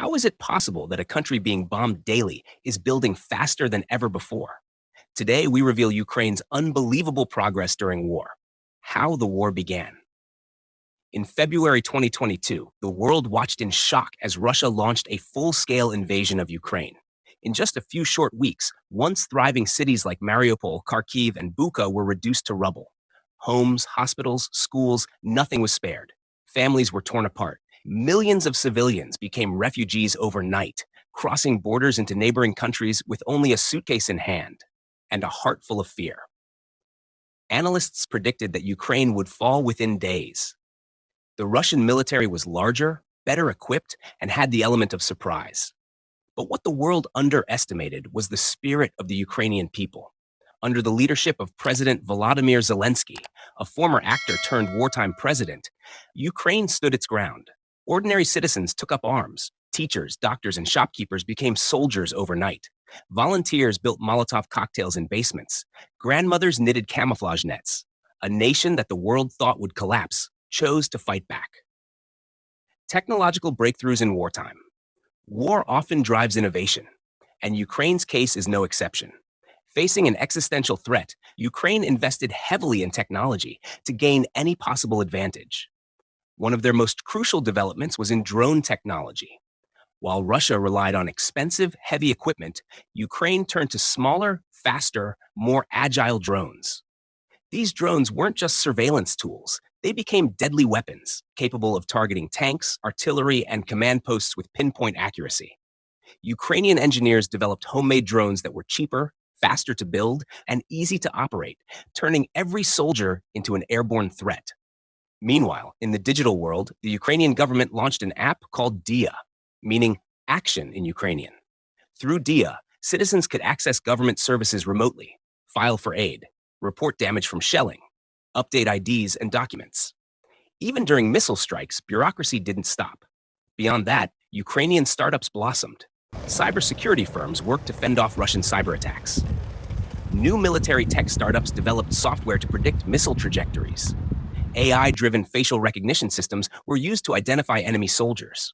How is it possible that a country being bombed daily is building faster than ever before? Today, we reveal Ukraine's unbelievable progress during war, how the war began. In February 2022, the world watched in shock as Russia launched a full-scale invasion of Ukraine. In just a few short weeks, once thriving cities like Mariupol, Kharkiv, and Bucha were reduced to rubble. Homes, hospitals, schools, nothing was spared. Families were torn apart. Millions of civilians became refugees overnight, crossing borders into neighboring countries with only a suitcase in hand and a heart full of fear. Analysts predicted that Ukraine would fall within days. The Russian military was larger, better equipped, and had the element of surprise. But what the world underestimated was the spirit of the Ukrainian people. Under the leadership of President Volodymyr Zelensky, a former actor turned wartime president, Ukraine stood its ground. Ordinary citizens took up arms. Teachers, doctors, and shopkeepers became soldiers overnight. Volunteers built Molotov cocktails in basements. Grandmothers knitted camouflage nets. A nation that the world thought would collapse chose to fight back. Technological breakthroughs in wartime. War often drives innovation, and Ukraine's case is no exception. Facing an existential threat, Ukraine invested heavily in technology to gain any possible advantage. One of their most crucial developments was in drone technology. While Russia relied on expensive, heavy equipment, Ukraine turned to smaller, faster, more agile drones. These drones weren't just surveillance tools. They became deadly weapons, capable of targeting tanks, artillery, and command posts with pinpoint accuracy. Ukrainian engineers developed homemade drones that were cheaper, faster to build, and easy to operate, turning every soldier into an airborne threat. Meanwhile, in the digital world, the Ukrainian government launched an app called DIA, meaning action in Ukrainian. Through DIA, citizens could access government services remotely, file for aid, report damage from shelling, update IDs and documents. Even during missile strikes, bureaucracy didn't stop. Beyond that, Ukrainian startups blossomed. Cybersecurity firms worked to fend off Russian cyber attacks. New military tech startups developed software to predict missile trajectories. AI-driven facial recognition systems were used to identify enemy soldiers.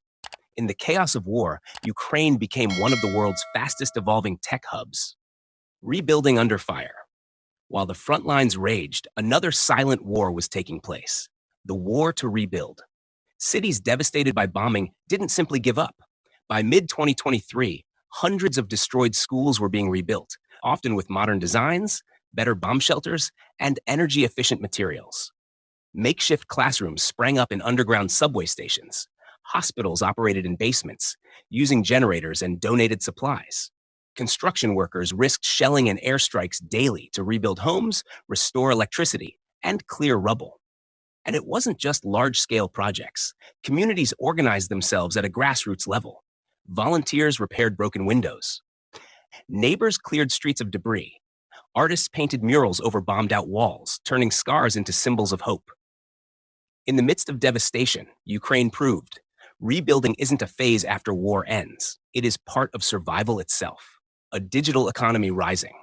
In the chaos of war, Ukraine became one of the world's fastest evolving tech hubs. Rebuilding under fire. While the front lines raged, another silent war was taking place, the war to rebuild. Cities devastated by bombing didn't simply give up. By mid-2023, hundreds of destroyed schools were being rebuilt, often with modern designs, better bomb shelters, and energy-efficient materials. Makeshift classrooms sprang up in underground subway stations. Hospitals operated in basements, using generators and donated supplies. Construction workers risked shelling and airstrikes daily to rebuild homes, restore electricity, and clear rubble. And it wasn't just large-scale projects. Communities organized themselves at a grassroots level. Volunteers repaired broken windows. Neighbors cleared streets of debris. Artists painted murals over bombed-out walls, turning scars into symbols of hope. In the midst of devastation, Ukraine proved rebuilding isn't a phase after war ends. It is part of survival itself. A digital economy rising.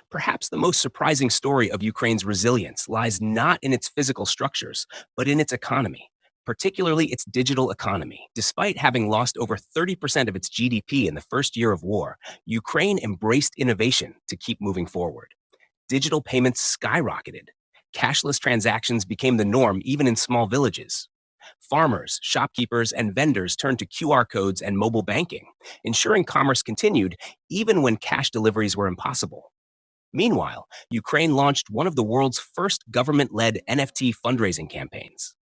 Perhaps the most surprising story of Ukraine's resilience lies not in its physical structures, but in its economy, particularly its digital economy. Despite having lost over 30% of its GDP in the first year of war, Ukraine embraced innovation to keep moving forward. Digital payments skyrocketed. Cashless transactions became the norm even in small villages. Farmers, shopkeepers, and vendors turned to QR codes and mobile banking, ensuring commerce continued even when cash deliveries were impossible. Meanwhile, Ukraine launched one of the world's first government-led NFT fundraising campaigns.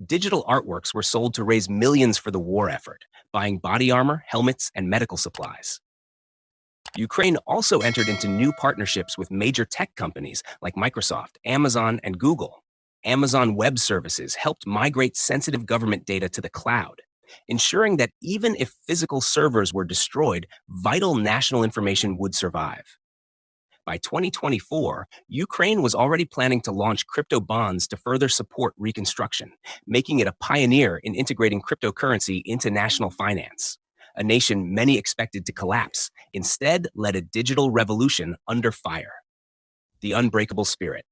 Digital artworks were sold to raise millions for the war effort, buying body armor, helmets, and medical supplies. Ukraine also entered into new partnerships with major tech companies like Microsoft, Amazon, and Google. Amazon Web Services helped migrate sensitive government data to the cloud, ensuring that even if physical servers were destroyed, vital national information would survive. By 2024, Ukraine was already planning to launch crypto bonds to further support reconstruction, making it a pioneer in integrating cryptocurrency into national finance. A nation many expected to collapse, instead led a digital revolution under fire. The unbreakable spirit.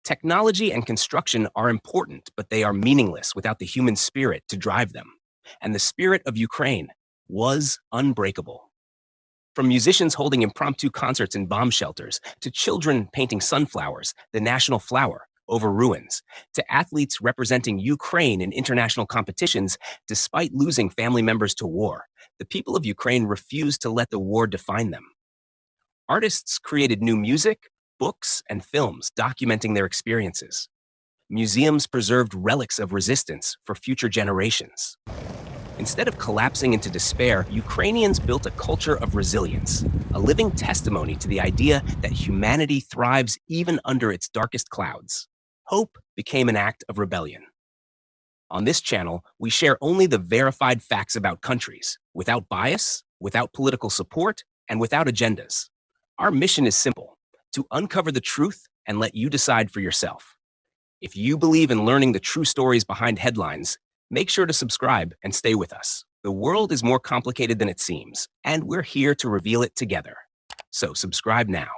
Technology and construction are important, but they are meaningless without the human spirit to drive them. and the spirit of Ukraine was unbreakable. From musicians holding impromptu concerts in bomb shelters, to children painting sunflowers, the national flower, over ruins, to athletes representing Ukraine in international competitions despite losing family members to war, the people of Ukraine refused to let the war define them. Artists created new music, books, and films documenting their experiences. Museums preserved relics of resistance for future generations. Instead of collapsing into despair, Ukrainians built a culture of resilience, a living testimony to the idea that humanity thrives even under its darkest clouds. Hope became an act of rebellion. On this channel, we share only the verified facts about countries, without bias, without political support, and without agendas. Our mission is simple: to uncover the truth and let you decide for yourself. If you believe in learning the true stories behind headlines, make sure to subscribe and stay with us. The world is more complicated than it seems, and we're here to reveal it together. So subscribe now.